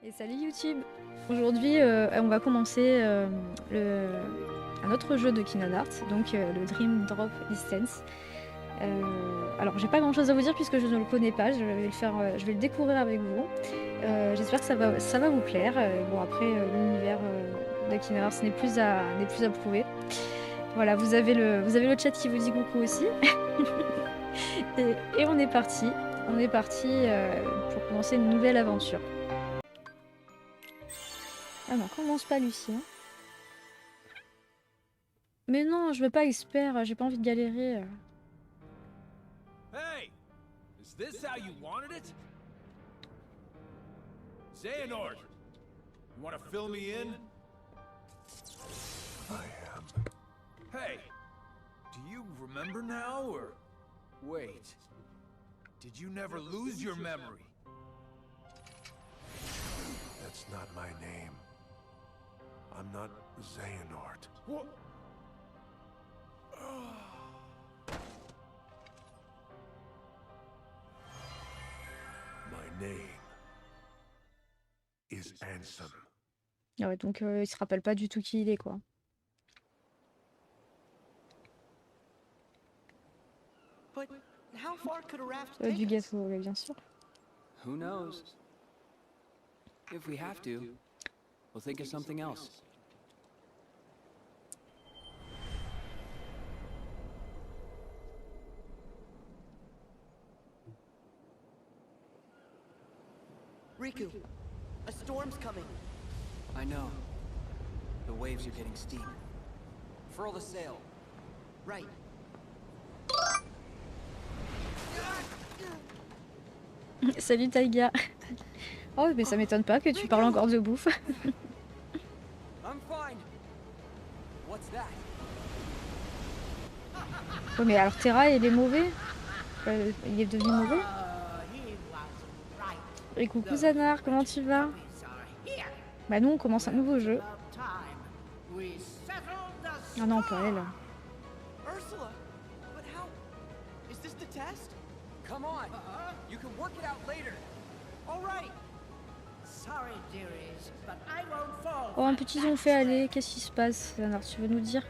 Et salut YouTube. Aujourd'hui, on va commencer un autre jeu de Kingdom Hearts, donc le Dream Drop Distance. Alors j'ai pas grand chose à vous dire puisque je ne le connais pas, je vais le découvrir avec vous. J'espère que ça va vous plaire. Bon après l'univers de Kingdom Hearts n'est plus à prouver. Voilà, vous avez le chat qui vous dit coucou aussi. et on est parti. On est parti pour commencer une nouvelle aventure. Ah non, commence pas Lucien. Mais non, je veux pas expert, j'ai pas envie de galérer. Hey! Is this how you wanted it? Xehanort! You wanna fill me in? I am. Hey! Do you remember now, or... Wait. Did you never lose your memory? That's not my name. I'm not Xehanort. What? My name is Ansem. Ah ouais, donc il se rappelle pas du tout qui il est, quoi. But how far could a raft Du take us? gâteau, ouais, bien sûr. Who knows? If we have to, we'll think of something else. Riku, a storm's coming. I know. The waves are getting steep. Furl the sail. Right. Salut Taiga. Oh, mais ça m'étonne pas que tu parles encore de bouffe. I'm fine. What's that? Ouais, mais alors Terra, il est mauvais. Il est devenu mauvais. Et coucou Zanar, comment tu vas? Bah nous, on commence un nouveau jeu. Ah non, pas elle. Ursula, but how? Is this the test? Come on. You can work it out later. All right. Sorry, dearies, but I won't fall. Oh, un petit ont fait aller. Qu'est-ce qui se passe, Zanar? Tu veux nous dire?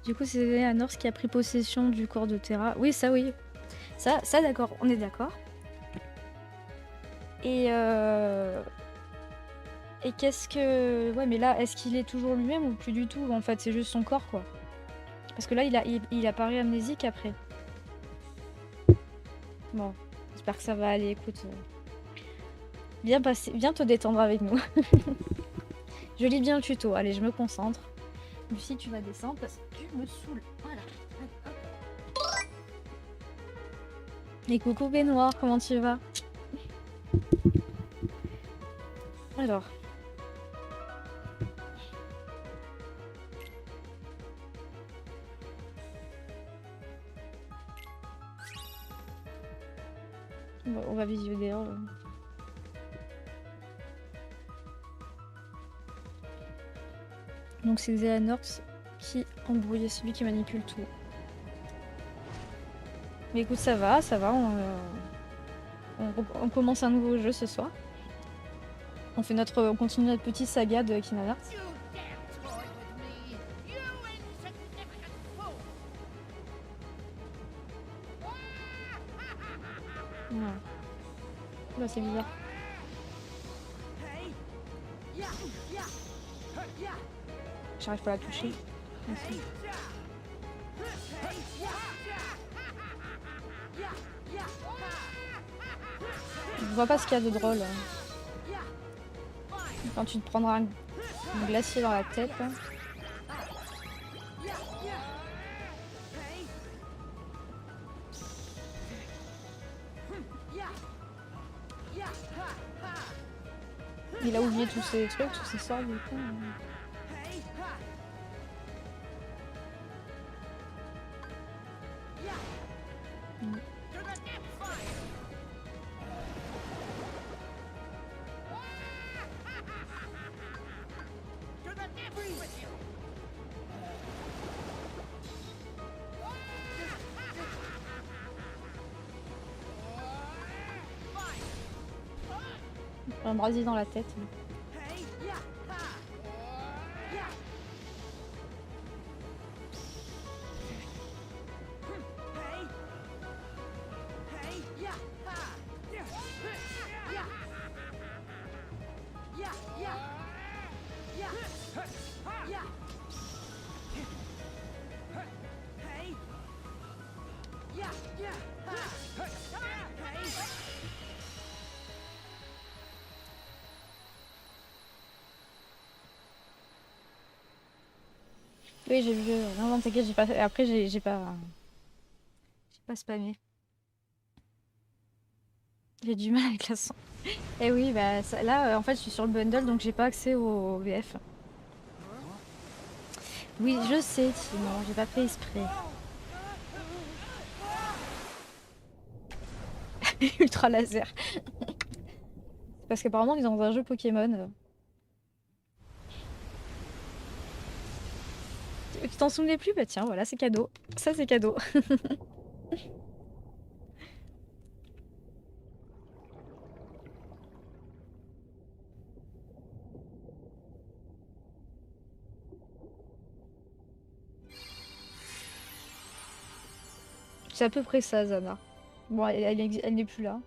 Du coup, c'est Anors qui a pris possession du corps de Terra. Oui, ça oui. Ça d'accord, on est d'accord. Et qu'est-ce que... Ouais, mais là, est-ce qu'il est toujours lui-même ou plus du tout? En fait, c'est juste son corps, quoi. Parce que là, il apparaît amnésique après. Bon, j'espère que ça va aller. Écoute, viens te détendre avec nous. Je lis bien le tuto. Allez, je me concentre. Lucie, tu vas descendre parce que tu me saoules. Voilà. Hop. Et coucou Baignoire, comment tu vas? Alors. Bon, on va visionner. Donc c'est Xehanort qui embrouille, c'est lui qui manipule tout. Mais écoute, ça va, on commence un nouveau jeu ce soir. On continue notre petite saga de Kingdom Hearts. You dare toy with me, you insignificant fool! Ouais. Bah, c'est bizarre. Hey. Yeah. Yeah. Yeah. J'arrive pas à la toucher. Merci. Je vois pas ce qu'il y a de drôle. Quand tu te prendras un glacier dans la tête. Là. Il a oublié tous ces trucs, tous ces sorts du coup. un brasier dans la tête. Hey, yeah, ha. Yeah. Hey. Hey, yeah, ha. Yeah. Yeah. Yeah, yeah. Yeah. Yeah. Hey. Yeah, yeah, ha. Hey. Oui, j'ai vu. Non, non, t'inquiète, j'ai pas. Après, j'ai pas spammé. J'ai du mal avec la son. Eh oui, bah là, en fait, je suis sur le bundle, donc j'ai pas accès au VF. Oui, je sais, Timon, j'ai pas fait exprès. Ultra laser. Parce qu'apparemment, ils ont dans un jeu Pokémon. Tu t'en souvenais plus? Bah tiens, voilà, c'est cadeau. Ça, c'est cadeau. C'est à peu près ça, Zana. Bon, elle n'est plus là.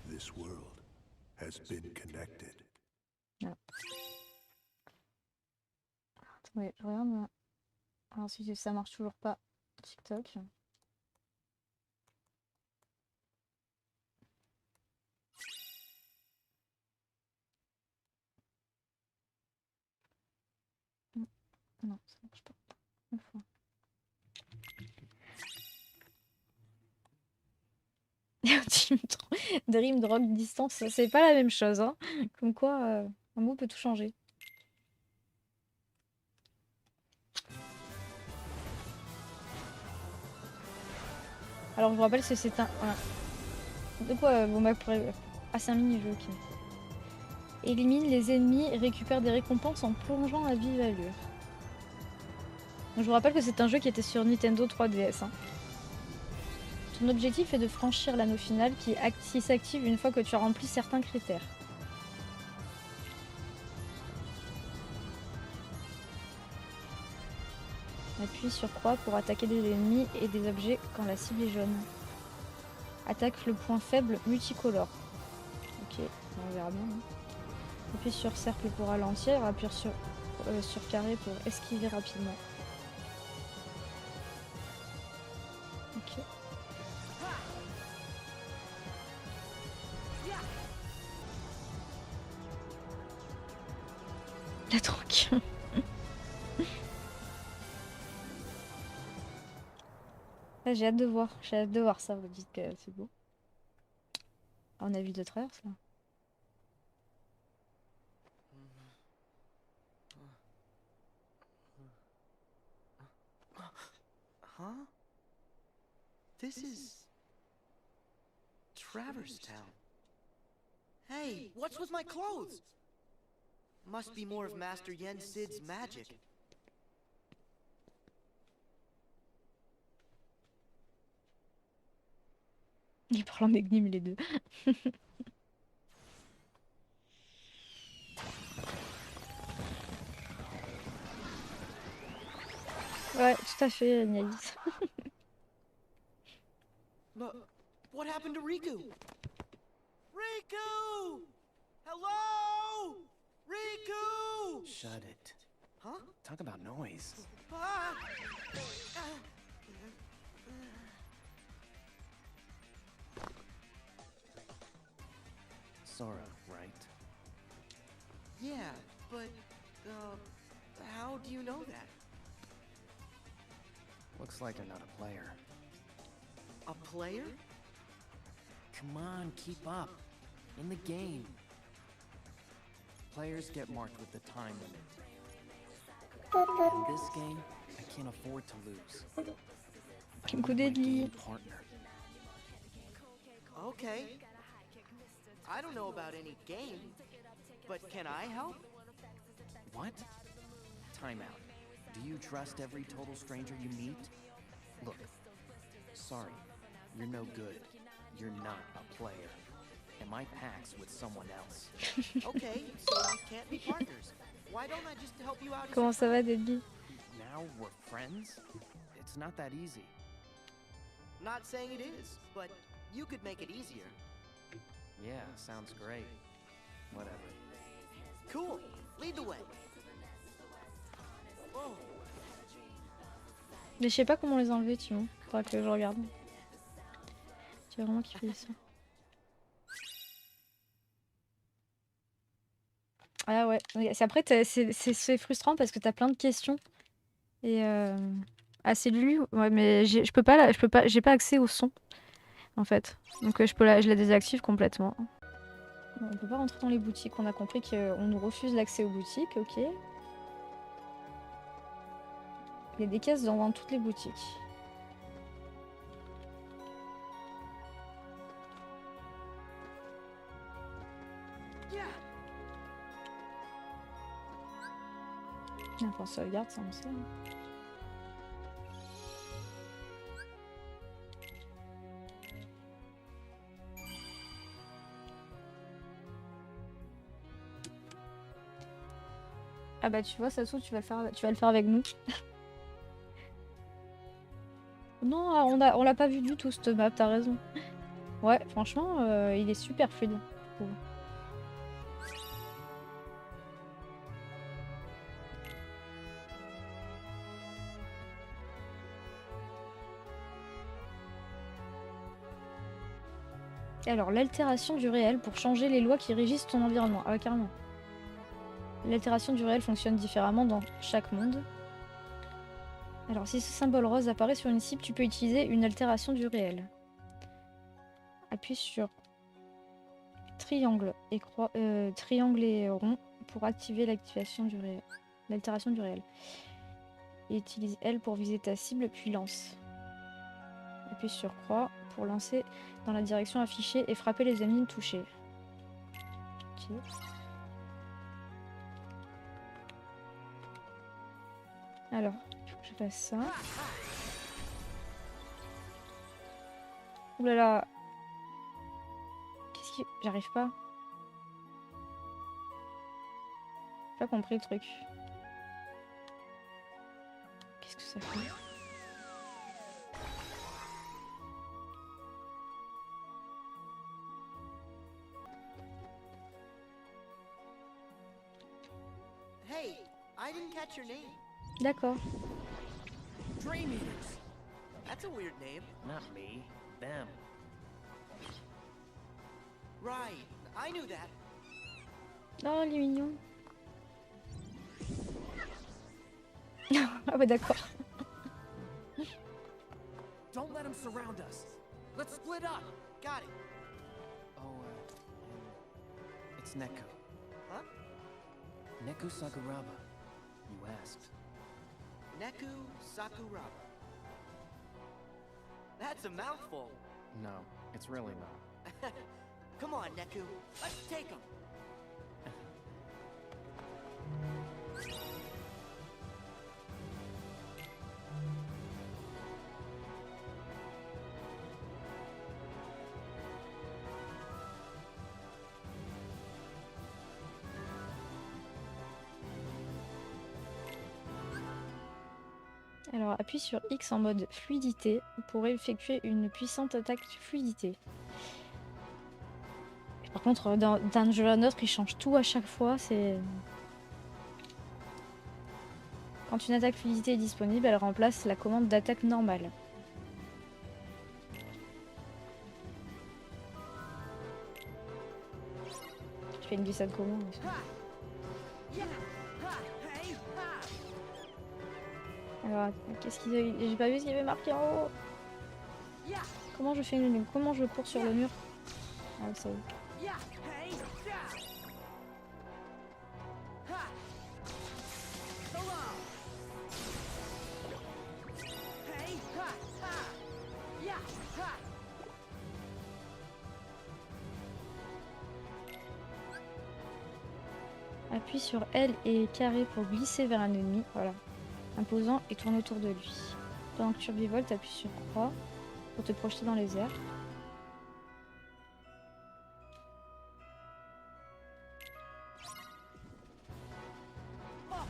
This world has been connected. Attendez, je regarde. Alors, si ça marche toujours pas, TikTok. Non, ça marche pas. Une fois. Dream Drop Distance, c'est pas la même chose, hein. Comme quoi, un mot peut tout changer. Alors, je vous rappelle que c'est un... De quoi bon, bah, ah, c'est un mini-jeu, ok. Élimine les ennemis et récupère des récompenses en plongeant à vive allure. Donc, je vous rappelle que c'est un jeu qui était sur Nintendo 3DS. Hein. Ton objectif est de franchir l'anneau final qui s'active une fois que tu as rempli certains critères. Appuie sur croix pour attaquer des ennemis et des objets quand la cible est jaune. Attaque le point faible multicolore. Ok, on verra bien. Hein. Appuie sur cercle pour ralentir, appuie sur carré pour esquiver rapidement. Ok. La drogue. Ah, j'ai hâte de voir. J'ai hâte de voir ça. Vous dites que c'est beau. Ah, on a vu de travers ça. Huh? This is Traverse Town. Hey, what's with my clothes? Must be more of Master Yen Sid's magic. Ils parlent en énigme les deux. Ouais, tout à fait, Nialis. But what happened to Riku? Riku! Hello? Riku! Shut it. Huh? Talk about noise. Ah! Sora, right? Yeah, but, how do you know that? Looks like you're not a player. A player? Come on, keep up. In the game. Players get marked with the time limit. In this game, I can't afford to lose. I need Coup my d'Eddie. game partner. Okay. I don't know about any game, but can I help? What? Time out. Do you trust every total stranger you meet? Look, sorry, you're no good. You're not a player. And my pack's with someone else. Okay, so we can't be partners. Why don't I just help you out as Comment ça va, Deadly? Now we're friends? It's not that easy. Not saying it is, but you could make it easier. Yeah, sounds great. Whatever. Cool. Lead the way. Oh, Mais je sais pas comment les enlever, tu vois. Faudra que je regarde. Tu as vraiment kiffé ça. Ah ouais. Après, c'est frustrant parce que t'as plein de questions. Et ah, c'est lu. Ouais, mais je peux pas, j'ai pas accès au son en fait. Donc je la désactive complètement. Bon, on peut pas rentrer dans les boutiques. On a compris qu'on nous refuse l'accès aux boutiques. Ok. Il y a des caisses dans toutes les boutiques. Enfin, sauvegarde, ça on sait. Ah bah tu vois, ça se trouve, tu vas le faire avec nous. Non, ah, on l'a pas vu du tout cette map, t'as raison. Ouais, franchement, il est super fluide, je trouve. Alors, l'altération du réel pour changer les lois qui régissent ton environnement. Ah ouais, carrément. L'altération du réel fonctionne différemment dans chaque monde. Alors, si ce symbole rose apparaît sur une cible, tu peux utiliser une altération du réel. Appuie sur triangle et rond pour activer l'activation du réel. L'altération du réel. Et utilise L pour viser ta cible, puis lance. Appuie sur croix pour lancer dans la direction affichée et frapper les ennemis touchés. Ok. Alors, il faut que je fasse ça. Ouh là là. Qu'est-ce qui... J'arrive pas. J'ai pas compris le truc. Qu'est-ce que ça fait? hey, I didn't catch your name. D'accord. Dream Eaters! That's a weird name. Not me. Them. Right, I knew that. Oh, il est mignon. Ah ouais, d'accord. Don't let them surround us. Let's split up. Got it. Oh, it's Neko. Huh? Neko Sakuraba. You asked. Neku Sakuraba. That's a mouthful. No, it's really not. Come on, Neku. Let's take him. Alors, appuie sur X en mode fluidité pour effectuer une puissante attaque fluidité. Par contre, d'un jeu à un autre, il change tout à chaque fois. C'est quand une attaque fluidité est disponible, elle remplace la commande d'attaque normale. Tu fais une glissade comment? Alors, qu'est-ce qu'il a... J'ai pas vu ce qu'il y avait marqué en haut. Comment je cours sur le mur? Ah, ça y est. Yeah, hey, yeah. Ha. So long. Hey, ha, ha. Yeah, ha. Appuie sur L et carré pour glisser vers un ennemi. Voilà. Imposant et tourne autour de lui. Pendant que tu survivoles, appuie sur croix pour te projeter dans les airs. Oh,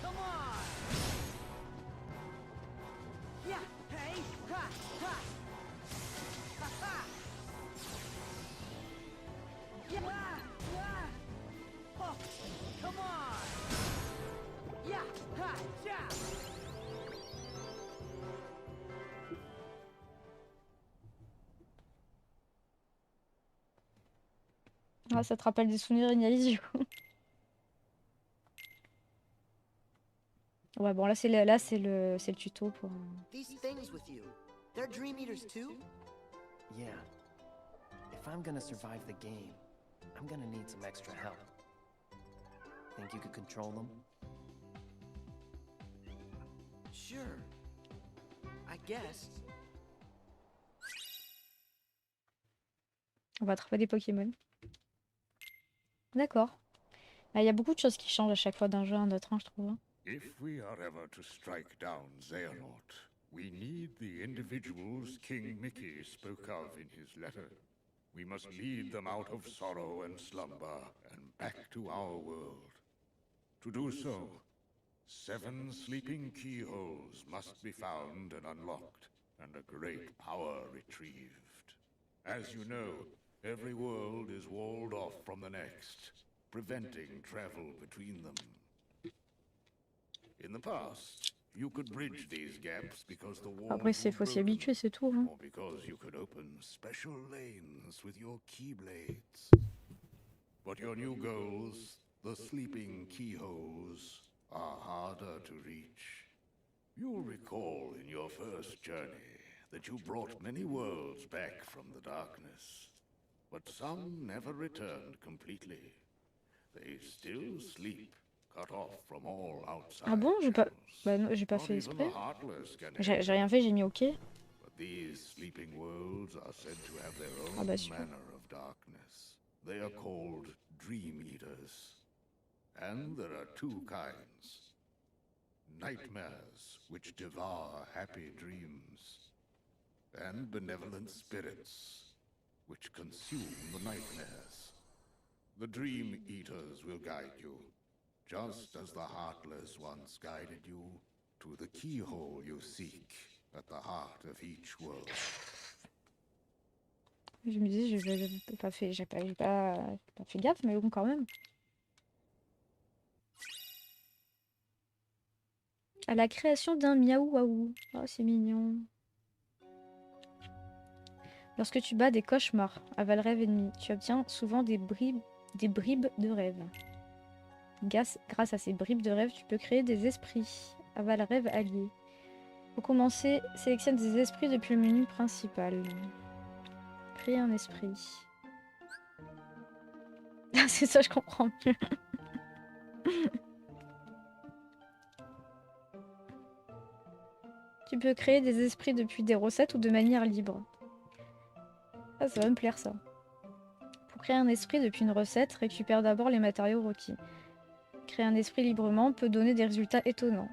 come on. Yeah, hey, ha, ha. Ha, ha. Yeah, ah. Oh, come on. Yeah, ha, yeah. Ah, ça te rappelle des souvenirs Ignalis du coup. Ouais, bon, là, c'est le tuto pour... These things with you, they're Dream Eaters too? Yeah. If I'm gonna survive the game, I'm gonna need some extra help. Think you could control them? Sure. I guess. On va attraper des Pokémon. D'accord. Il y a beaucoup de choses qui changent à chaque fois d'un jeu à un autre, hein, je trouve. Hein. If we are ever to strike down Xehanort, we need the individuals King Mickey spoke of in his letter. We must lead them out of sorrow and slumber and back to our world. To do so, 7 sleeping keyholes must be found and unlocked, and a great power retrieved. As you know, every world is walled off from the next, preventing travel between them. In the past, you could bridge these gaps because the walls Après, were faut s'y broken, habituer, c'est tout. Hein. or because you could open special lanes with your keyblades. But your new goals, the sleeping keyholes, are harder to reach. You'll recall in your first journey that you brought many worlds back from the darkness, but some never returned completely. They still sleep, cut off from all outside. Ah bon, j'ai pas... channels. Bah non, j'ai pas Not fait even exprès. the Heartless can J'ai enter. rien fait, j'ai mis OK. But these sleeping worlds are said to have their Ah own bah super. manner of darkness. They are called Dream Eaters. And there are 2 kinds. Nightmares, which devour happy dreams. And benevolent spirits, which consume the nightmares. The Dream Eaters will guide you, just as the Heartless once guided you to the keyhole you seek at the heart of each world. Je me dis, j'ai pas fait, j'ai pas fait gaffe, mais bon, quand même. À la création d'un miaou waouh. Oh, c'est mignon. Lorsque tu bats des cauchemars à Valrêve ennemi, tu obtiens souvent des bribes de rêve. Grâce à ces bribes de rêve, tu peux créer des esprits à Valrêve alliés. Pour commencer, sélectionne des esprits depuis le menu principal. Créer un esprit. C'est ça, je comprends mieux. Tu peux créer des esprits depuis des recettes ou de manière libre. Ah, ça va me plaire ça. Pour créer un esprit depuis une recette, récupère d'abord les matériaux requis. Créer un esprit librement peut donner des résultats étonnants.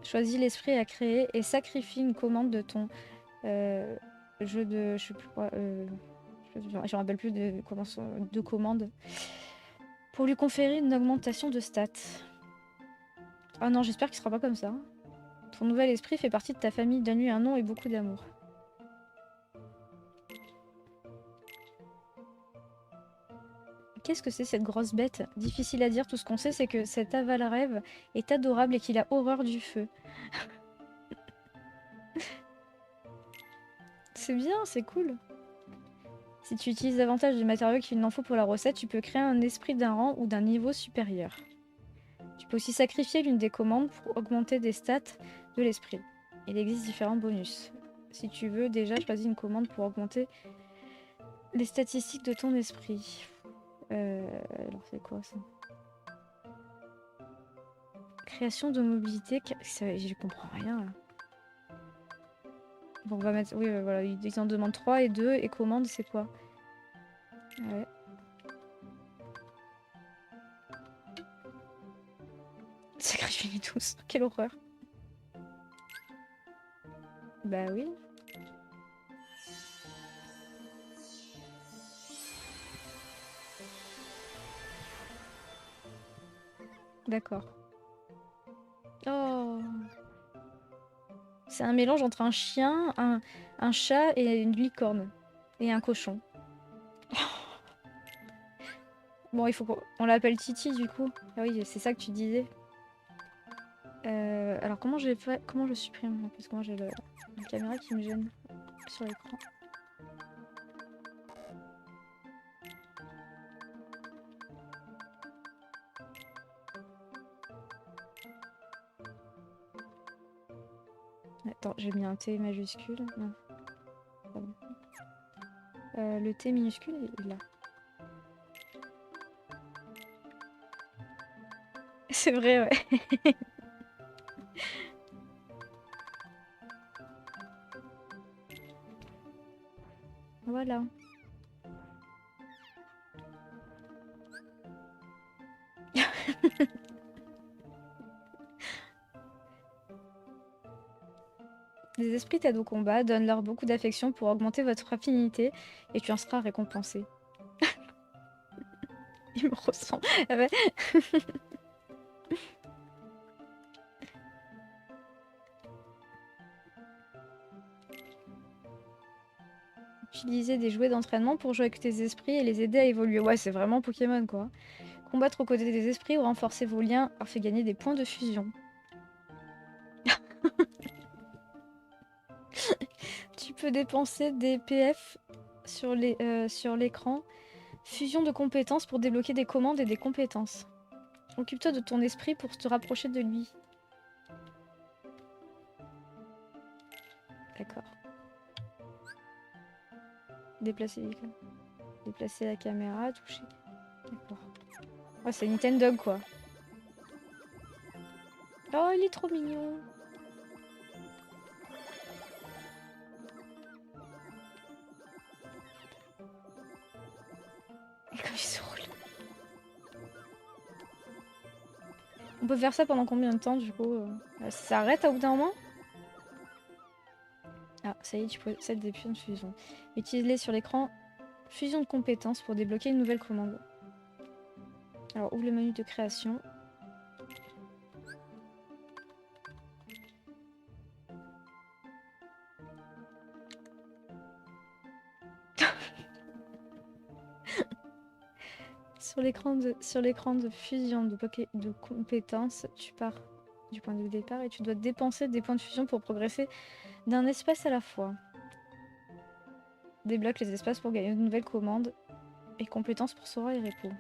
Choisis l'esprit à créer et sacrifie une commande de ton jeu de... Je sais plus quoi... je me rappelle plus de commande. Pour lui conférer une augmentation de stats. Ah non, j'espère qu'il sera pas comme ça. Ton nouvel esprit fait partie de ta famille, donne-lui un nom et beaucoup d'amour. Qu'est-ce que c'est cette grosse bête? Difficile à dire, tout ce qu'on sait c'est que cet Avalrêve est adorable et qu'il a horreur du feu. C'est bien, c'est cool. Si tu utilises davantage de matériaux qu'il n'en faut pour la recette, tu peux créer un esprit d'un rang ou d'un niveau supérieur. Tu peux aussi sacrifier l'une des commandes pour augmenter des stats de l'esprit. Il existe différents bonus. Si tu veux, déjà choisis une commande pour augmenter Les statistiques de ton esprit. Alors c'est quoi ça? Création de mobilité. Je comprends rien là. Bon, on va mettre. Oui, voilà, ils en demandent 3 et 2. Et commande, c'est quoi? Ouais. Sacrifiez tous. Quelle horreur. Bah oui. D'accord. Oh. C'est un mélange entre un chien, un chat et une licorne. Et un cochon. Bon, il faut qu'on l'appelle Titi du coup. Ah oui, c'est ça que tu disais. Alors comment j'ai fait? Comment je supprime là? Parce que moi j'ai la caméra qui me gêne sur l'écran. Attends, j'ai mis un T majuscule. Non. Pardon. Le T minuscule, il est là. C'est vrai, ouais. Voilà. Les esprits t'aident au combat, donne-leur beaucoup d'affection pour augmenter votre affinité et tu en seras récompensé. Il me ressemble. Ah ouais. Utiliser des jouets d'entraînement pour jouer avec tes esprits et les aider à évoluer. Ouais, c'est vraiment Pokémon quoi. Combattre aux côtés des esprits ou renforcer vos liens leur fait gagner des points de fusion. Tu peux dépenser des PF sur l'écran. Fusion de compétences pour débloquer des commandes et des compétences. Occupe-toi de ton esprit pour te rapprocher de lui. D'accord. Déplacer l'icône. Déplacer la caméra, toucher. D'accord. Oh, c'est Nintendo quoi. Oh, il est trop mignon. Et comme il se roule. On peut faire ça pendant combien de temps du coup ça s'arrête au bout d'un moment? Ah, ça y est, tu possèdes des pions de fusion. Utilise-les sur l'écran. Fusion de compétences pour débloquer une nouvelle commande. Alors, ouvre le menu de création. Sur l'écran de fusion de compétences, tu pars du point de départ et tu dois dépenser des points de fusion pour progresser d'un espace à la fois. Débloque les espaces pour gagner de nouvelles commandes et compétences pour Sora et Repos.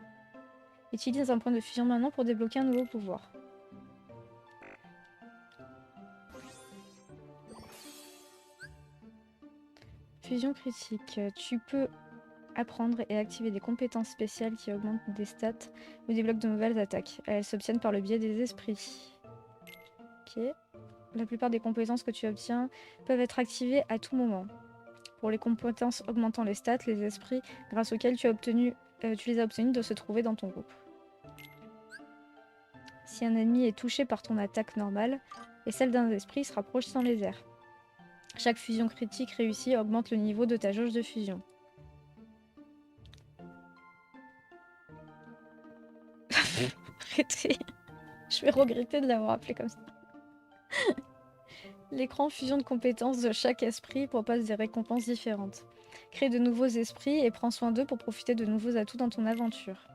Utilise un point de fusion maintenant pour débloquer un nouveau pouvoir. Fusion critique. Tu peux apprendre et activer des compétences spéciales qui augmentent des stats ou débloquent de nouvelles attaques. Elles s'obtiennent par le biais des esprits. Ok. La plupart des compétences que tu obtiens peuvent être activées à tout moment. Pour les compétences augmentant les stats, les esprits grâce auxquels tu les as obtenus doivent se trouver dans ton groupe. Si un ennemi est touché par ton attaque normale et celle d'un esprit sera projeté dans les airs. Chaque fusion critique réussie augmente le niveau de ta jauge de fusion. Arrêtez. Je vais regretter de l'avoir appelé comme ça. L'écran fusion de compétences de chaque esprit propose des récompenses différentes. Crée de nouveaux esprits et prends soin d'eux pour profiter de nouveaux atouts dans ton aventure.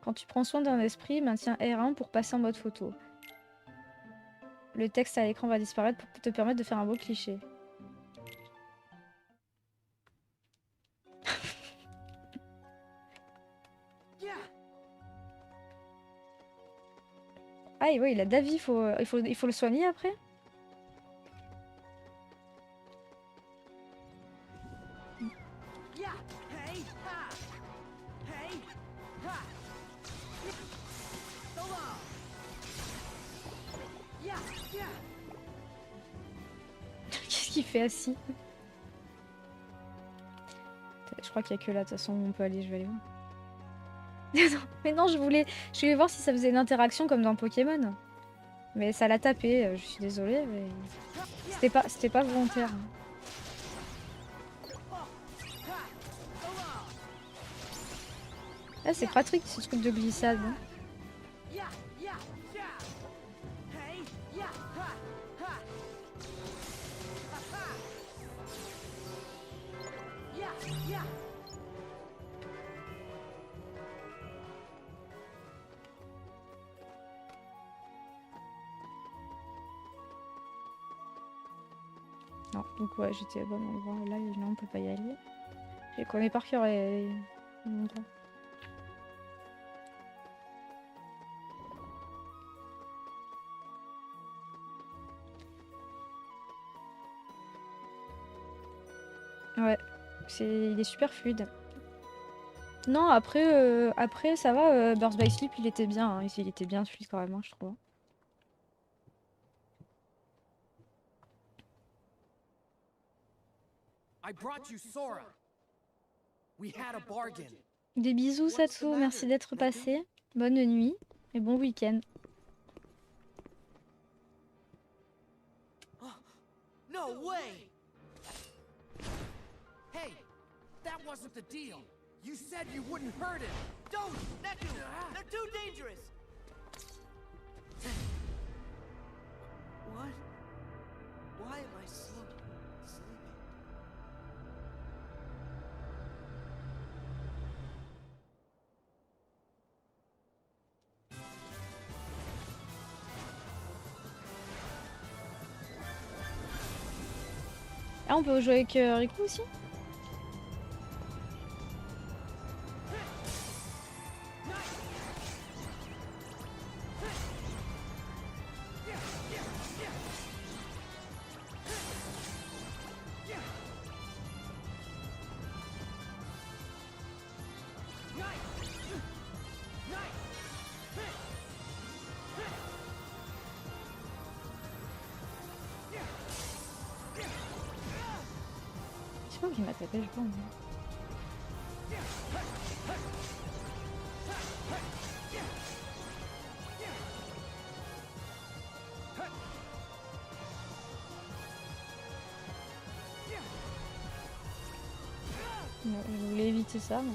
Quand tu prends soin d'un esprit, maintiens R1 pour passer en mode photo. Le texte à l'écran va disparaître pour te permettre de faire un beau cliché. Ah oui, il a Davy, il faut le soigner après. Hey, ha! Hey, ha! So long! Qu'est-ce qu'il fait assis? Je crois qu'il y a que là, de toute façon, où on peut aller, je vais aller où? Mais non, je voulais voir si ça faisait une interaction comme dans Pokémon. Mais ça l'a tapé, je suis désolée, mais c'était pas volontaire. Ah, c'est pratique ce truc de glissade. Non, donc ouais, j'étais au bon endroit. Là, non, on peut pas y aller. Je les connais par cœur les endroits. Ouais, il est super fluide. Non, après ça va, Birth by Sleep, il était bien, hein, il était bien fluide quand même, hein, je trouve. I brought you Sora. We had a bargain. Des bisous, Satsu, merci d'être passé. Bonne nuit et bon week-end. No way! Hey, that wasn't the deal. You said you wouldn't hurt him. Don't! Neku! They're too dangerous! What? Why am I so sleepy? Ah, on peut jouer avec Riku aussi? Je sais pas qui m'a tapé, je pense. Je voulais éviter ça, mais...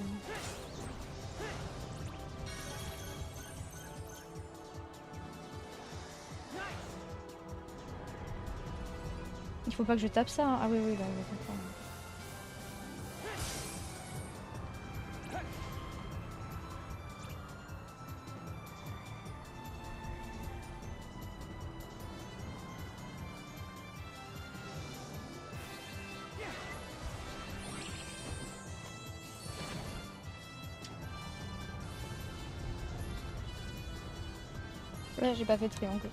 Il faut pas que je tape ça, hein. Ah oui, oui, là, je comprends. Là, j'ai pas fait de triangle.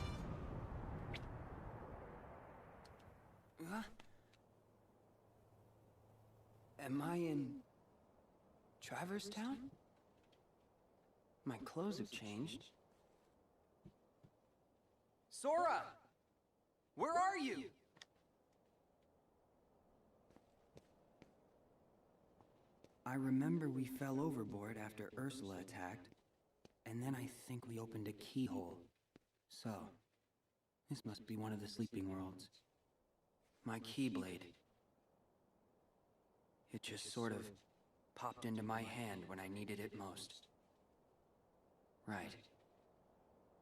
Am I in Traverse Town? My clothes have changed. Sora! Where are you? I remember we fell overboard after Ursula attacked, and then I think we opened a keyhole. So, this must be one of the sleeping worlds. My Keyblade. It just sort of popped into my hand when I needed it most. Right.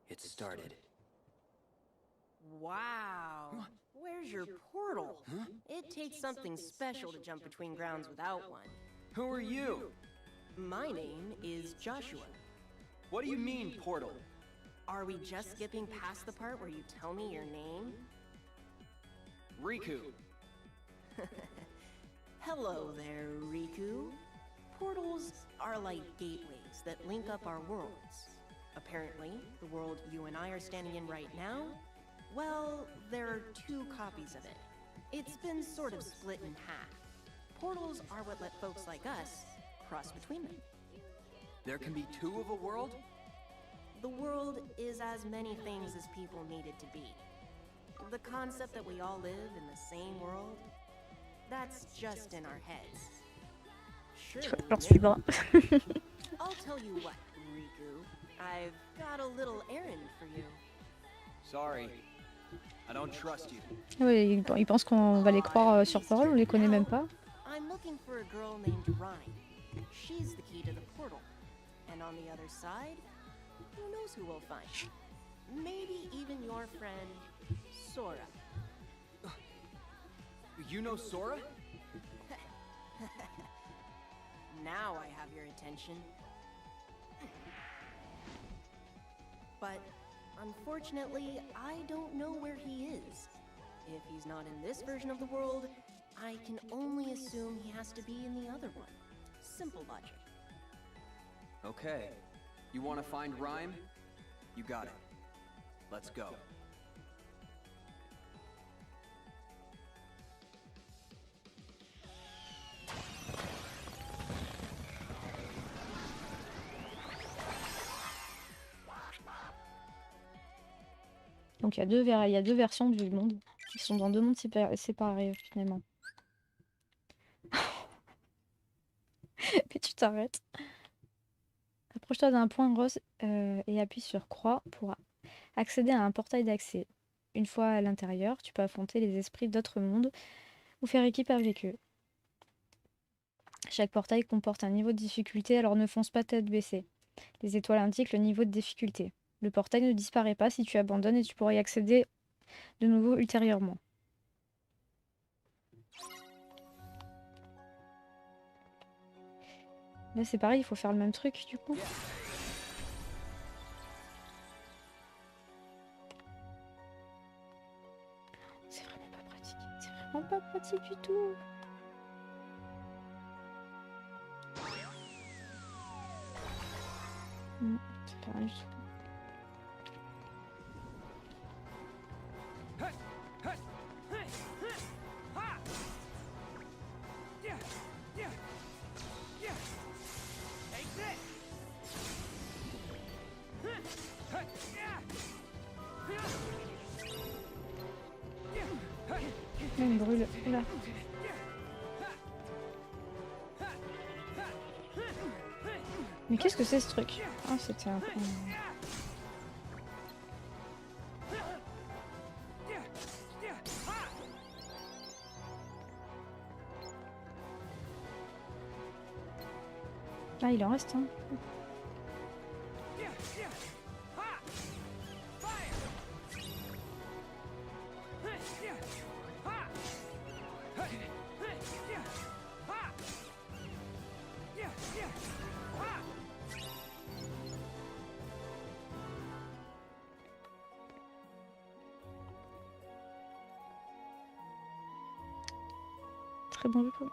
It started. Wow. Where's your portal? Huh? It takes something special to jump between grounds without one. Who are you? My name is Joshua. What do you mean, portal? Are we just skipping past the part where you tell me your name? Riku. Hello there, Riku. Portals are like gateways that link up our worlds. Apparently, the world you and I are standing in right now, well, there are two copies of it. It's been sort of split in half. Portals are what let folks like us cross between them. There can be two of a world? The world is as many things as people need it to be. The concept that we all live in the same world, that's just in our heads. Surely J'en suis bras. I'll tell you what, Riku. I've got a little errand for you. Sorry. I don't trust you. Ouais, il pense qu'on va les croire sur parole, on les connaît même pas. I'm looking for a girl named Rhyme. She's the key to the portal. And on the other side, who knows who we'll find? Maybe even your friend, Sora. You know Sora? Now I have your attention. But unfortunately, I don't know where he is. If he's not in this version of the world, I can only assume he has to be in the other one. Simple logic. Okay. You want to find Rhyme? You got it. Let's go. Donc il y a deux versions du monde. Ils sont dans deux mondes séparés finalement. Mais tu t'arrêtes. Approche-toi d'un point rose et appuie sur croix pour accéder à un portail d'accès. Une fois à l'intérieur, tu peux affronter les esprits d'autres mondes ou faire équipe avec eux. Chaque portail comporte un niveau de difficulté, alors ne fonce pas tête baissée. Les étoiles indiquent le niveau de difficulté. Le portail ne disparaît pas si tu abandonnes et tu pourras y accéder de nouveau ultérieurement. Là c'est pareil, il faut faire le même truc du coup. C'est vraiment pas pratique. C'est vraiment pas pratique du tout. C'est pas rien du tout. Il me brûle. Oula. Mais qu'est-ce que c'est ce truc? Ah, c'était un peu... Ah, il en reste un. Très bon jeu.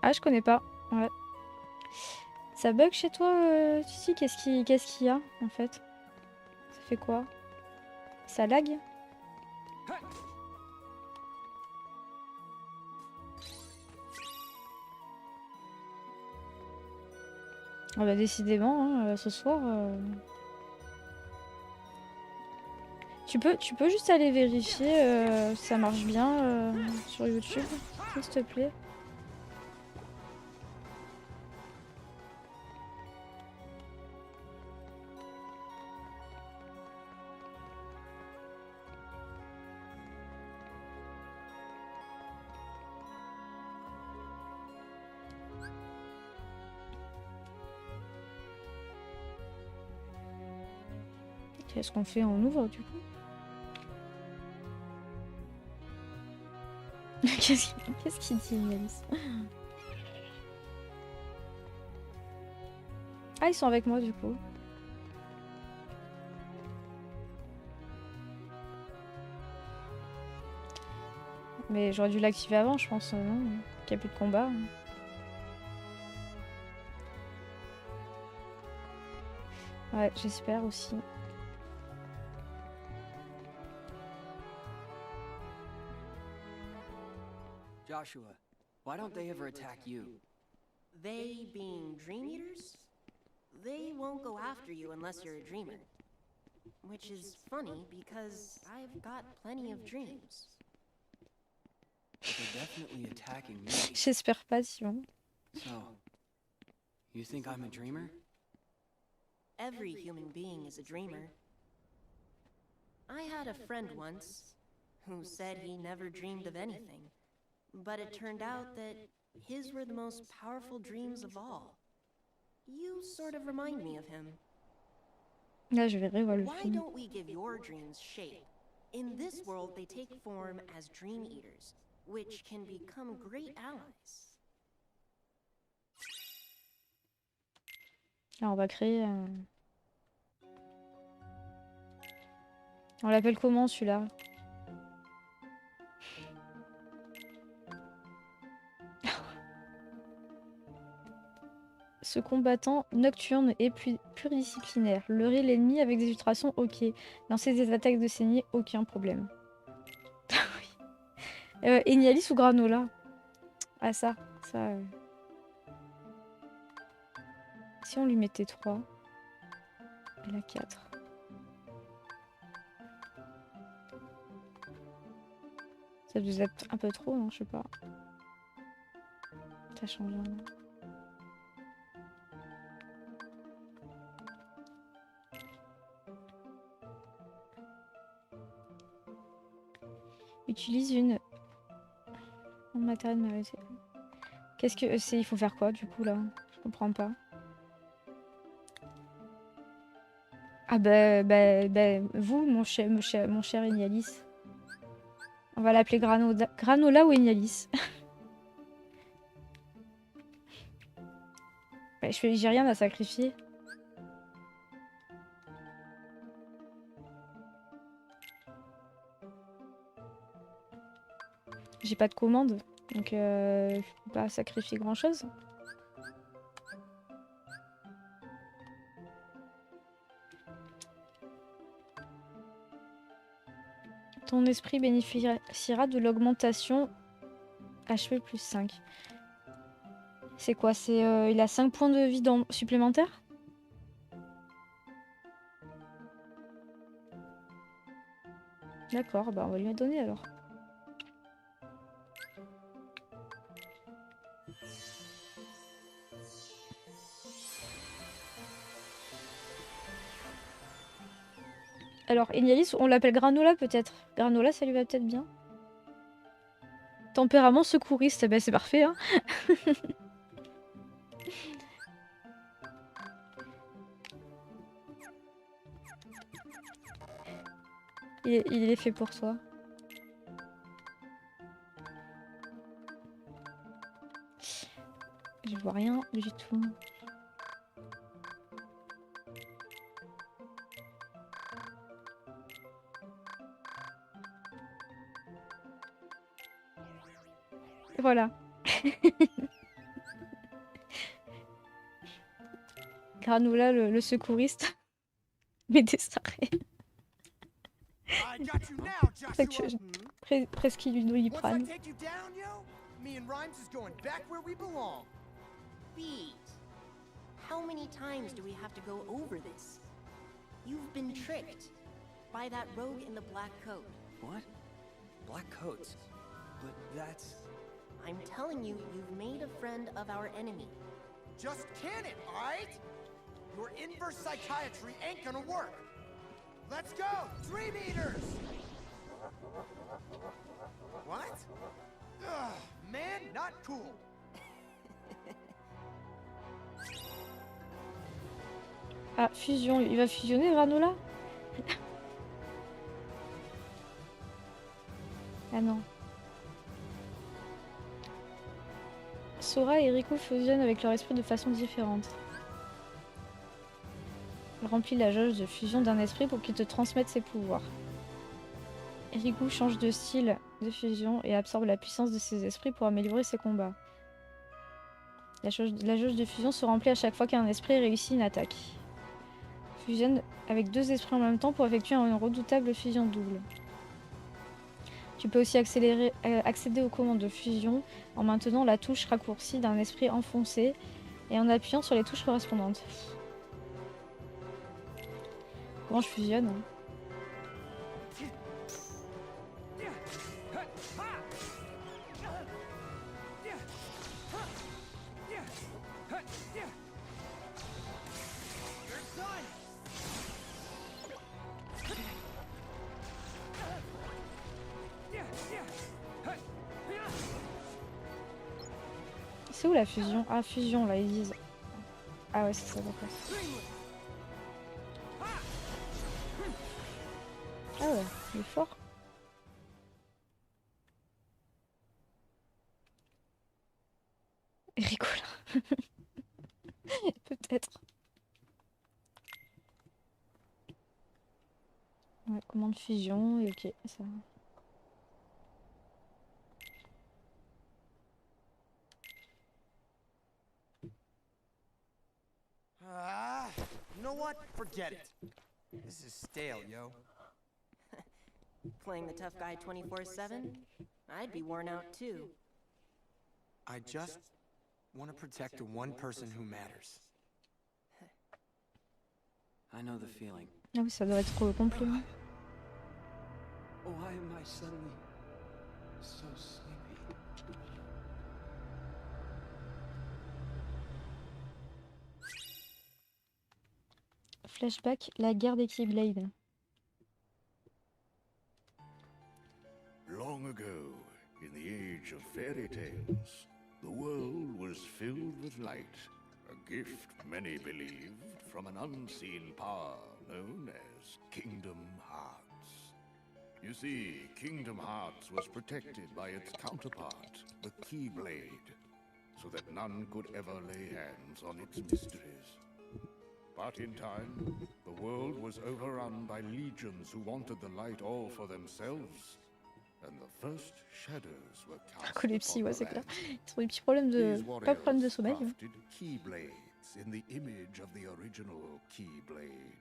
Ah, je connais pas. Ouais. Ça bug chez toi, Titi? Qu'est-ce qu'il y a en fait? Ça fait quoi? Ça lag? Ah bah décidément, hein, ce soir... Tu peux juste aller vérifier si ça marche bien sur YouTube, s'il te plaît. Qu'est-ce qu'on fait? On ouvre du coup? Qu'est-ce qu'il dit, Alice? Ah, ils sont avec moi du coup. Mais j'aurais dû l'activer avant, je pense, non? Qu'il n'y a plus de combat. Ouais, j'espère aussi. Joshua, Why don't they ever attack you? They being dream eaters? They won't go after you unless you're a dreamer. Which is funny because I've got plenty of dreams. They're definitely attacking me. J'espère pas, Simon. So, you think I'm a dreamer? Every human being is a dreamer. I had a friend once who said he never dreamed of anything, but it turned out that his were the most powerful dreams of all. You sort of remind me of him. Là, je verrai le Why film. don't we give your dreams shape? In this world, they take form as dream eaters, which can become great allies. Là, on va créer un... On l'appelle comment celui-là? Ce combattant nocturne est pluridisciplinaire. Leurrer l'ennemi avec des ultrasons, ok. Lancer des attaques de saignée, aucun problème. Oui. Enialis ou Granola? Ah ça. Si on lui mettait 3. Elle a 4. Ça doit être un peu trop, non? Je sais pas. Ça change rien. Utilise une matériel de mérité. Qu'est-ce que c'est? Il faut faire quoi du coup là? Je comprends pas. Ah vous, mon cher Enialis. On va l'appeler Granola ou Enialis. J'ai rien à sacrifier. J'ai pas de commande, donc je peux pas sacrifier grand chose. Ton esprit bénéficiera de l'augmentation HP plus 5. C'est quoi? C'est il a 5 points de vie supplémentaires? D'accord, bah on va lui donner alors. Alors, Enialis, on l'appelle Granola peut-être. Granola, ça lui va peut-être bien. Tempérament secouriste, ben c'est parfait. Hein. il est fait pour toi. Je vois rien du tout. Voilà. Granola, le secouriste. Mais des arrêts. Presque qu'il lui Doliprane. Beat, how many times do we have to go over this? You've been tricked by that rogue in the black coat. What? Black coats? But that's... I'm telling you, you've made a friend of our enemy. Just can it, alright? Your inverse psychiatry ain't gonna work. Let's go! Dream Eaters! What? Ugh, man, not cool. Ah, fusion. Il va fusionner, Granola? Ah non. Sora et Riku fusionnent avec leur esprit de façon différente. Remplis la jauge de fusion d'un esprit pour qu'il te transmette ses pouvoirs. Riku change de style de fusion et absorbe la puissance de ses esprits pour améliorer ses combats. La jauge de fusion se remplit à chaque fois qu'un esprit réussit une attaque. Fusionne avec 2 esprits en même temps pour effectuer une redoutable fusion double. Tu peux aussi accéder aux commandes de fusion en maintenant la touche raccourcie d'un esprit enfoncé et en appuyant sur les touches correspondantes. Comment je fusionne hein? C'est où la fusion? Ah, fusion, là, ils disent. Ah ouais, c'est ça, d'accord. Ah ouais, il est fort. Ricola. Peut-être. Ouais, commande fusion, et ok, ça... You know what? Forget it. This is stale, yo. Playing the tough guy 24/7? I'd be worn out too. I just want to protect the one person who matters. I know the feeling. Ah oui, ça doit être trop complet. Why am I suddenly so sleepy? Flashback, la guerre des Keyblade. Long ago, in the age of fairy tales, the world was filled with light, a gift many believed from an unseen power known as Kingdom Hearts. You see, Kingdom Hearts was protected by its counterpart, the Keyblade, so that none could ever lay hands on its mysteries. But in time, the world was overrun by legions who wanted the light all for themselves. And the first shadows were cast Narcolepsie, ouais, upon c'est the clair. land. Ils ont des petits problèmes de... These Pas de problème de warriors sommeil. Hein. crafted keyblades in the image of the original Keyblade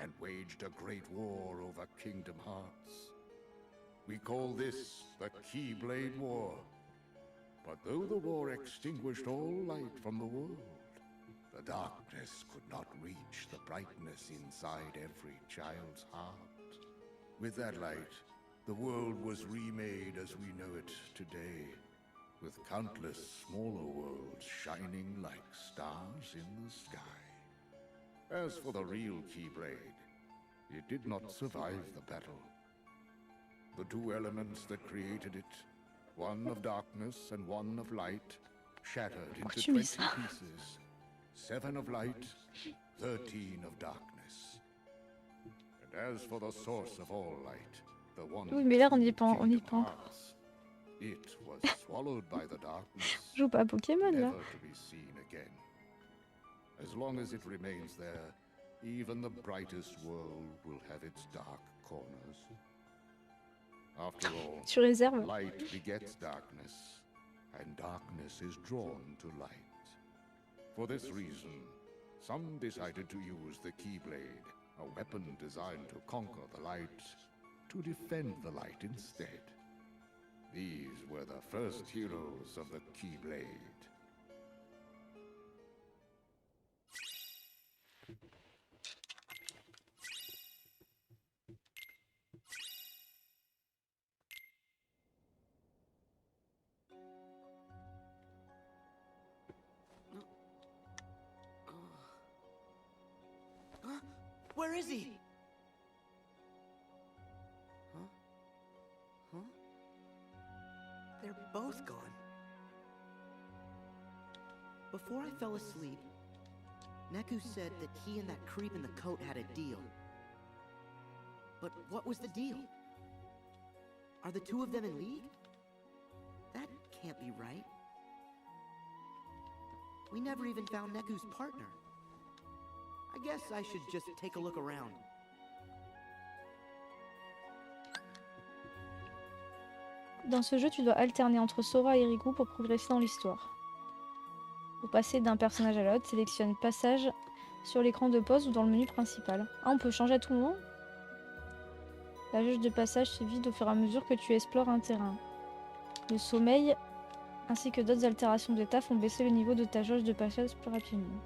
and waged a great war over Kingdom Hearts. We call this the Keyblade War. But though the war extinguished all light from the world, the darkness could not reach the brightness inside every child's heart. With that light, the world was remade as we know it today, with countless smaller worlds shining like stars in the sky. As for the real Keyblade, it did not survive the battle. The two elements that created it, one of darkness and one of light, shattered into tu mets 20 ça? pieces. 7 of light, 13 of darkness. And as for the source of all light, the one Oui, mais là, on y est pas. On y est Kingdom pas. Hearts, it was swallowed by the darkness, Je joue pas à Pokémon, là. never to be seen again. As long as it remains there, even the brightest world will have its dark corners. After all, Tu réserves. light begets darkness, and darkness is drawn to light. For this reason, some decided to use the Keyblade, a weapon designed to conquer the light, to defend the light instead. These were the first heroes of the Keyblade. Where is he? Huh? They're both gone. Before I fell asleep, Neku said that he and that creep in the coat had a deal. But what was the deal? Are the two of them in league? That can't be right. We never even found Neku's partner. I guess I should just take a look around. Dans ce jeu, tu dois alterner entre Sora et Riku pour progresser dans l'histoire. Pour passer d'un personnage à l'autre, sélectionne passage sur l'écran de pause ou dans le menu principal. Ah, on peut changer à tout moment? La jauge de passage se vide au fur et à mesure que tu explores un terrain. Le sommeil ainsi que d'autres altérations d'état font baisser le niveau de ta jauge de passage plus rapidement.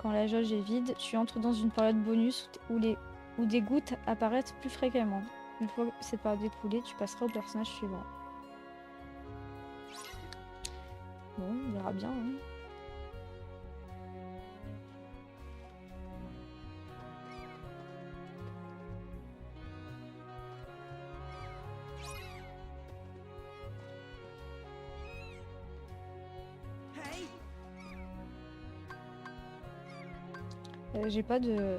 Quand la jauge est vide, tu entres dans une période bonus où des gouttes apparaissent plus fréquemment. Une fois cette période écoulée, tu passeras au personnage suivant. Bon, on verra bien. Hein. J'ai pas de...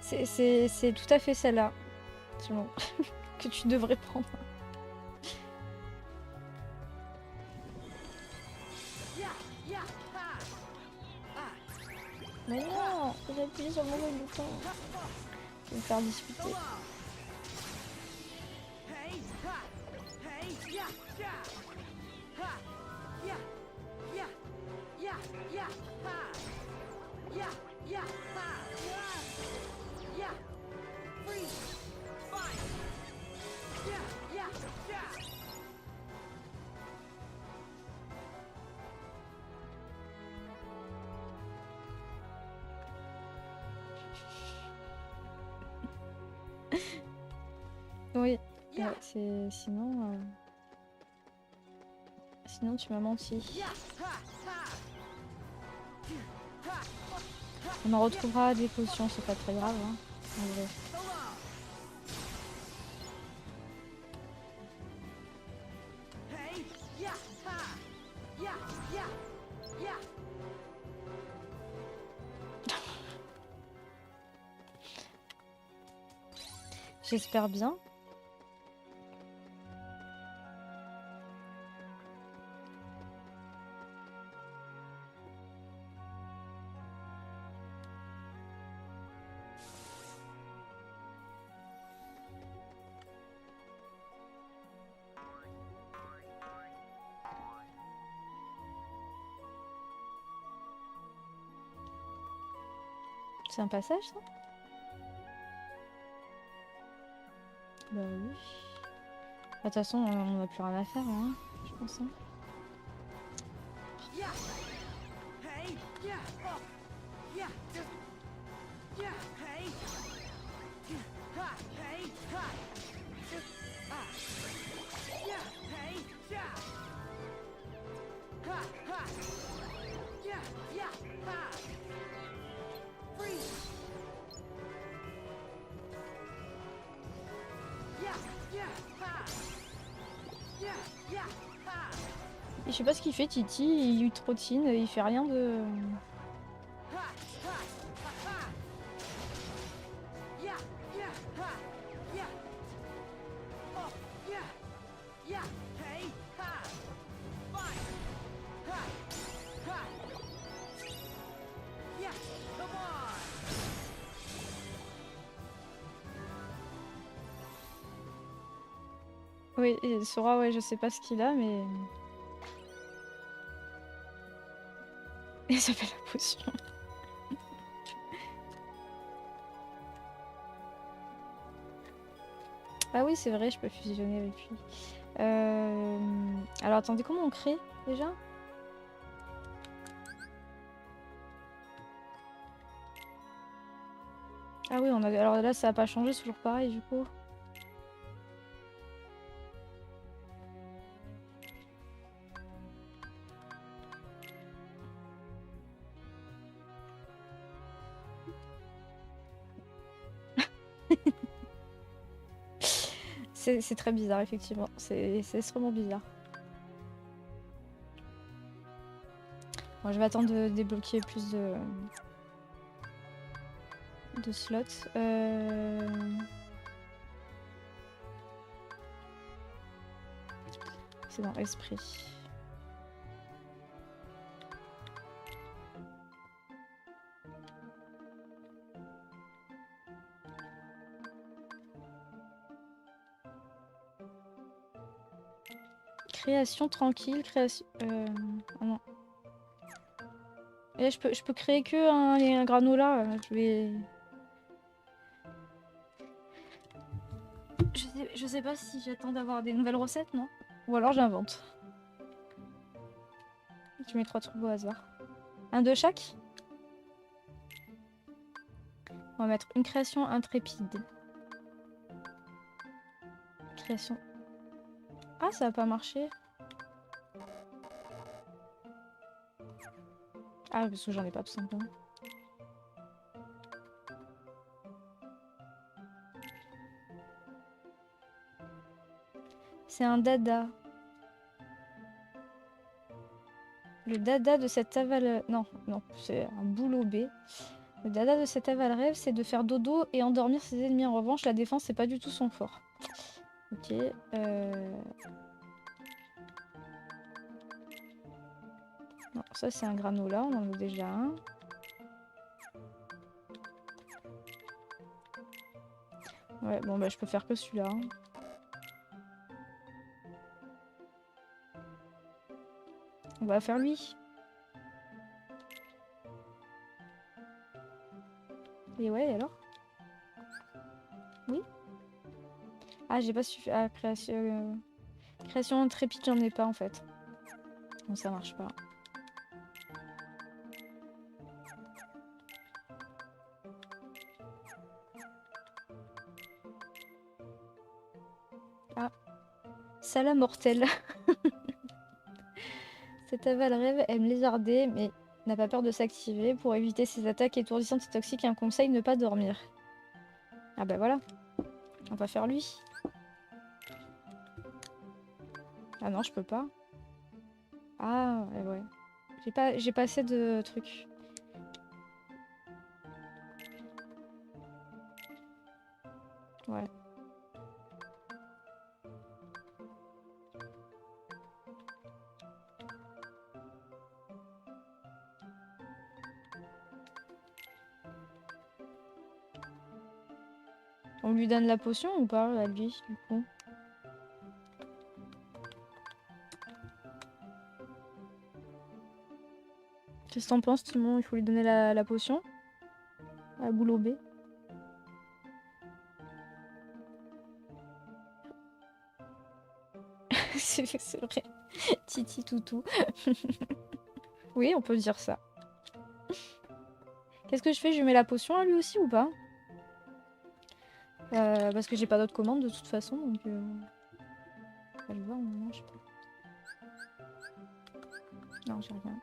C'est tout à fait celle-là. Bon. Que tu devrais prendre. Mais non, j'ai appuyé sur le mauvais bouton. Je vais me faire disputer. Oui, c'est sinon sinon tu m'as menti. On en retrouvera des potions, c'est pas très grave hein, en vrai. J'espère bien. C'est un passage ça? Bah oui. De toute façon, on n'a plus rien à faire, hein, je pense. Hein. Et je sais pas ce qu'il fait, Titi, il trottine, il fait rien de... Oui, et Sora, ouais, je sais pas ce qu'il a, mais... Et ça fait la potion. Ah oui, c'est vrai, je peux fusionner avec lui. Alors attendez, comment on crée déjà? Ah oui, alors là, ça a pas changé, c'est toujours pareil du coup. C'est très bizarre, effectivement. C'est extrêmement bizarre. Bon, je vais attendre de débloquer plus de slots. C'est dans Esprit. Création tranquille, création... Oh non. Et je peux créer que un granola. Je vais... Je sais pas si j'attends d'avoir des nouvelles recettes, non? Ou alors j'invente. Je mets 3 trucs au hasard. Un de chaque? On va mettre une création intrépide. Création. Ah, ça a pas marché. Ah, parce que j'en ai pas tout simplement. C'est un dada. Le dada de cet aval... Non, c'est un boulot B. Le dada de cet aval rêve, c'est de faire dodo et endormir ses ennemis. En revanche, la défense, c'est pas du tout son fort. Ok. Non, ça c'est un granola, on en a déjà un. Ouais, bon bah je peux faire que celui-là. Hein. On va faire lui. Et ouais, alors? Oui? Ah, j'ai pas suffi... Ah, création... Création intrépide, j'en ai pas en fait. Bon, ça marche pas. Ah. Salam mortel. Cet aval rêve aime lézarder, mais n'a pas peur de s'activer. Pour éviter ses attaques étourdissantes et toxiques, un conseil, ne pas dormir. Ah bah voilà. On va faire lui. Ah non, je peux pas. Ah, ouais. J'ai pas assez de trucs. Ouais. On lui donne la potion ou pas, à lui, du coup? Qu'est-ce que t'en penses, Timon? Il faut lui donner la potion? À boulot B. C'est vrai. Titi toutou. Oui, on peut dire ça. Qu'est-ce que je fais? Je lui mets la potion à lui aussi ou pas? Parce que j'ai pas d'autres commandes de toute façon, donc... Je vais le voir, non, je sais pas. Non, j'ai rien.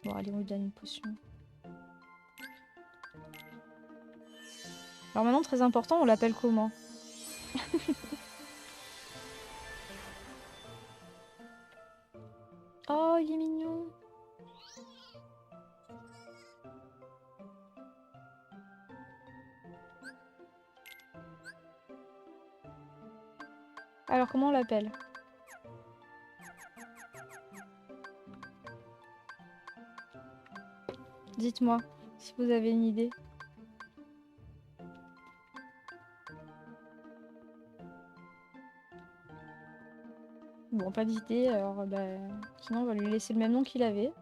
Bon, allez, on lui donne une potion. Alors maintenant, très important, on l'appelle comment? Oh, il est mignon. Alors, comment on l'appelle? Dites-moi, si vous avez une idée. Bon, pas d'idée, alors bah... Sinon, on va lui laisser le même nom qu'il avait.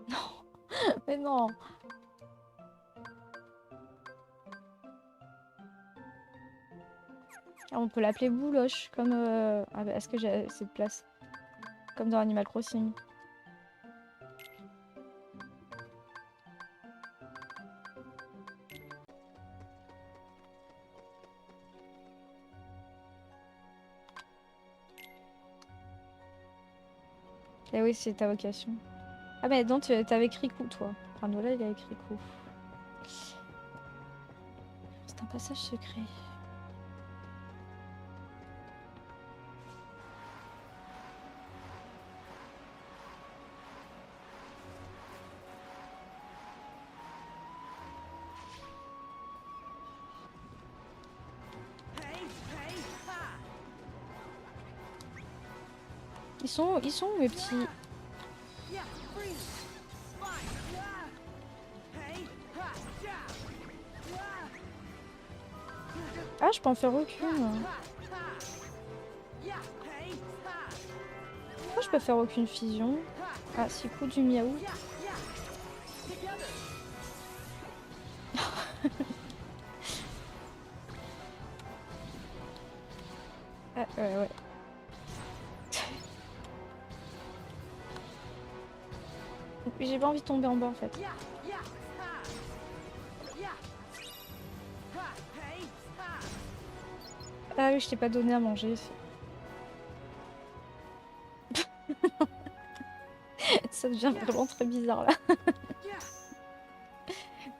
Non, mais non. Ah, on peut l'appeler Bouloche, comme... Ah, bah, est-ce que j'ai assez de place? Comme dans Animal Crossing. Eh oui, c'est ta vocation. Ah bah non, t'avais écrit coup, toi. Granola, il a écrit coup. C'est un passage secret. Ils sont où, mes petits? Ah, je peux en faire aucune. je peux faire aucune fusion? Ah, si, coup du miaou. Ah, ouais. J'ai pas envie de tomber en bas en fait. Ah oui, je t'ai pas donné à manger. Ça devient vraiment très bizarre là.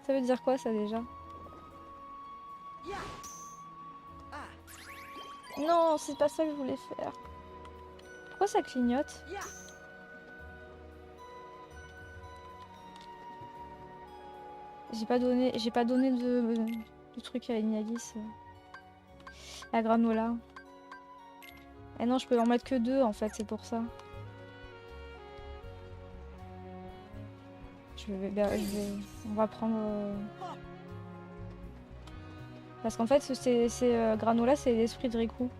Ça veut dire quoi ça déjà? Non, c'est pas ça que je voulais faire. Pourquoi ça clignote? J'ai pas donné de truc à Ignalis. À Granola. Et non, je peux en mettre que 2 en fait, c'est pour ça. On va prendre... Parce qu'en fait, Granola, c'est l'esprit de Riku.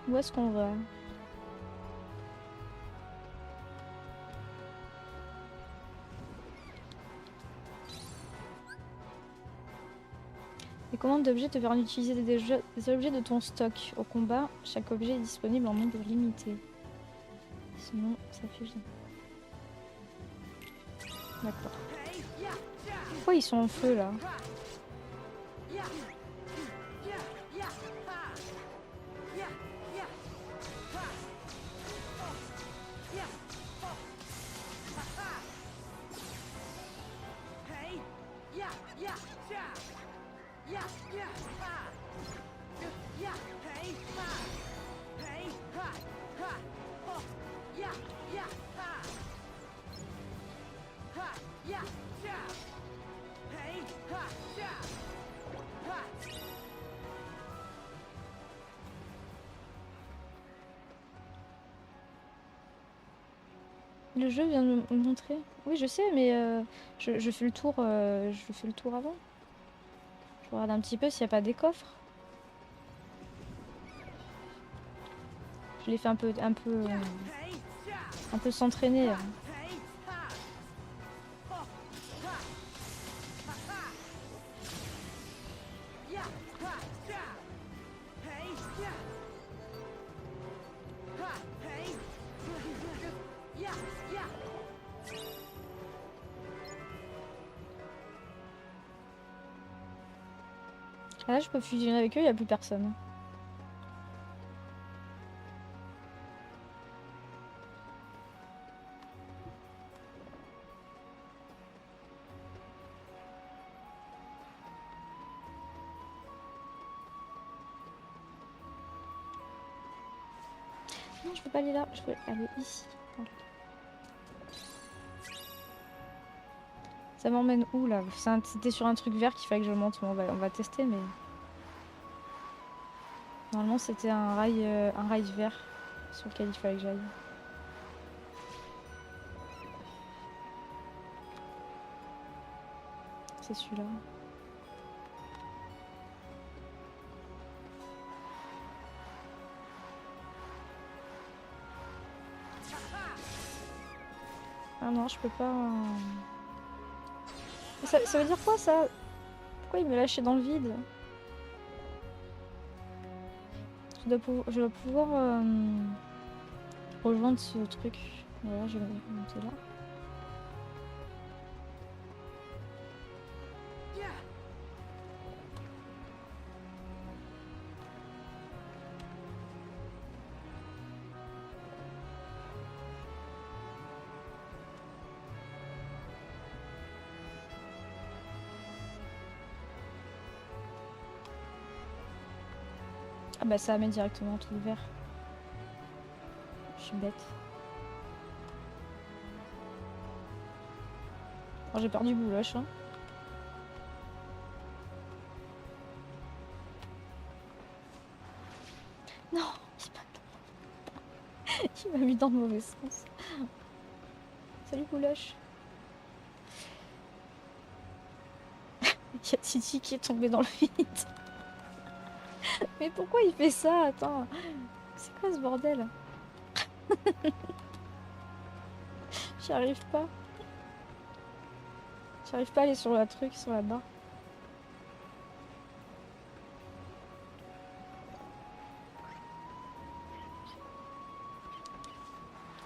Où est-ce qu'on va? Les commandes d'objets te permettent d'utiliser des objets de ton stock. Au combat, chaque objet est disponible en nombre limité. Sinon, ça fait rien. D'accord. Pourquoi ils sont en feu là? Le jeu vient de me montrer. Oui, je sais, mais je fais le tour. Je fais le tour avant. Je regarde un petit peu s'il n'y a pas des coffres. Je l'ai fait un peu s'entraîner. Là, je peux fusionner avec eux, il n'y a plus personne. Non, je peux pas aller là, je peux aller ici. Voilà. Ça m'emmène où là? C'était sur un truc vert qu'il fallait que je monte. Bon, on va tester, mais... Normalement, c'était un rail vert sur lequel il fallait que j'aille. C'est celui-là. Ah non, je peux pas... Ça veut dire quoi ça? Pourquoi il me lâchait dans le vide? Je dois pouvoir rejoindre ce truc. Voilà, je vais monter là. Ah bah ça met directement tout vert. Je suis bête. Alors, j'ai perdu Bouloche. Hein. Non, il m'a mis dans le mauvais sens. Salut Bouloche. Il y a Titi qui est tombé dans le vide. Mais pourquoi il fait ça? Attends. C'est quoi ce bordel? J'y arrive pas. J'arrive pas à aller sur la truc, sur la barre.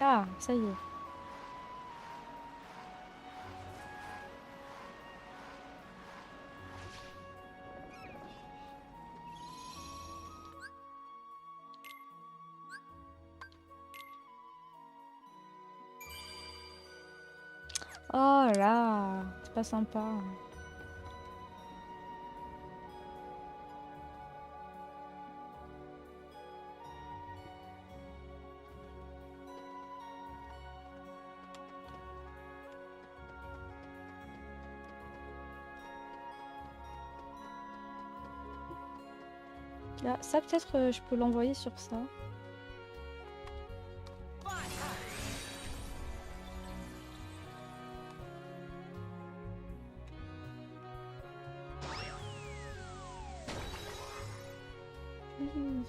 Ah, ça y est. Oh là, c'est pas sympa. Là, ça peut-être je peux l'envoyer sur ça. Oui.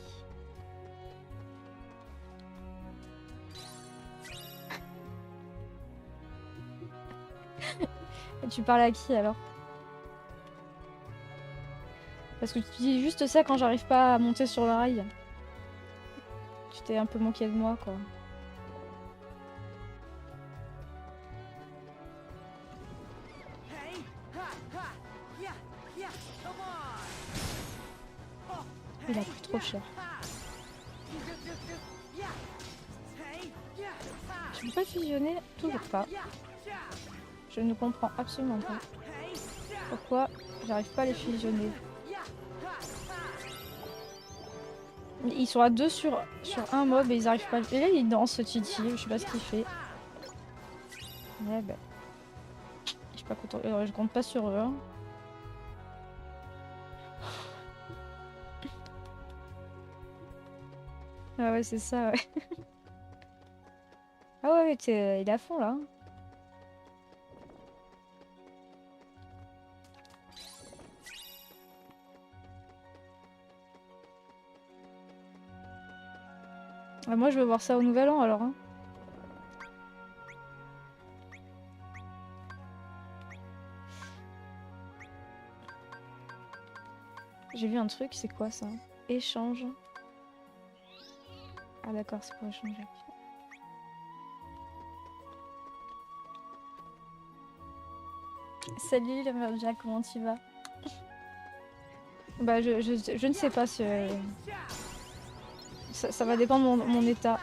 Et tu parles à qui alors? Parce que tu dis juste ça quand j'arrive pas à monter sur le rail. Tu t'es un peu moqué de moi, quoi. Il a pris trop cher. Je peux pas fusionner? Toujours pas. Je ne comprends absolument pas. Pourquoi j'arrive pas à les fusionner? Ils sont à deux sur un mob et ils arrivent pas à... Et là il danse ce Titi, je sais pas ce qu'il fait. Ouais bah... Je suis pas content... je compte pas sur eux. Hein. Ah ouais c'est ça ouais. Ah ouais il est à fond là. Ah, moi je veux voir ça au nouvel an alors. Hein. J'ai vu un truc, c'est quoi ça? Échange. Ah d'accord, c'est pour échanger. Salut la Jack, comment tu vas? Bah je ne sais pas si... Ça va dépendre de mon état.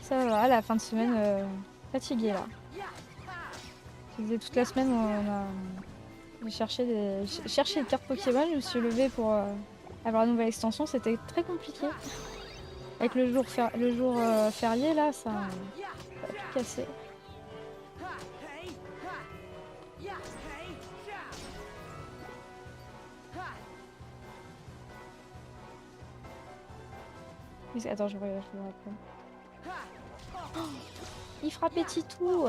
Ça va, la fin de semaine fatiguée là. Je faisais toute la semaine, j'ai cherché des cartes Pokémon, je me suis levée pour avoir la nouvelle extension, c'était très compliqué. Avec le jour férié là, ça a tout cassé. Attends, je vais rappeler. Oh, il frappait Titou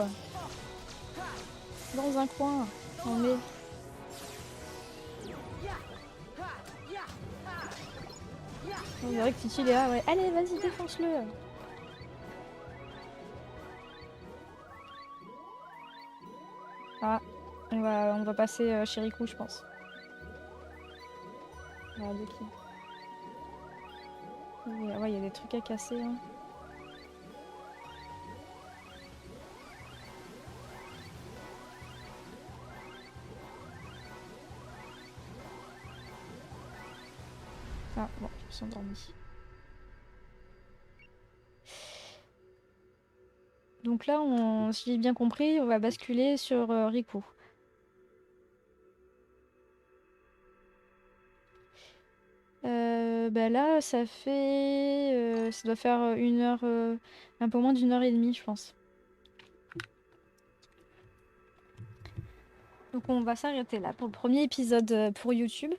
dans un coin. Non mais... On dirait que Titi il est là, ouais. Allez, vas-y, défonce-le. Ah, on va passer chez Riku, je pense. Regardez qui. Ouais, il y a des trucs à casser. Hein. Ah, bon, je me suis endormie. Donc là, si j'ai bien compris, on va basculer sur Riku. Bah là, ça fait... ça doit faire une heure... un peu moins d'une heure et demie, je pense. Donc on va s'arrêter là pour le premier épisode pour YouTube.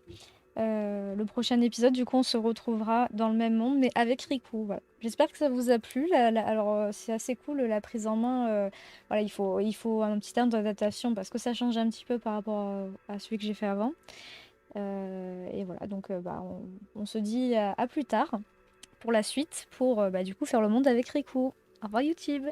Le prochain épisode, du coup, on se retrouvera dans le même monde, mais avec Riku. Voilà. J'espère que ça vous a plu. Alors, c'est assez cool la prise en main. Voilà, il faut un petit temps d'adaptation parce que ça change un petit peu par rapport à celui que j'ai fait avant. Et voilà, donc on se dit à plus tard pour la suite, pour du coup faire le monde avec Riku. Au revoir YouTube.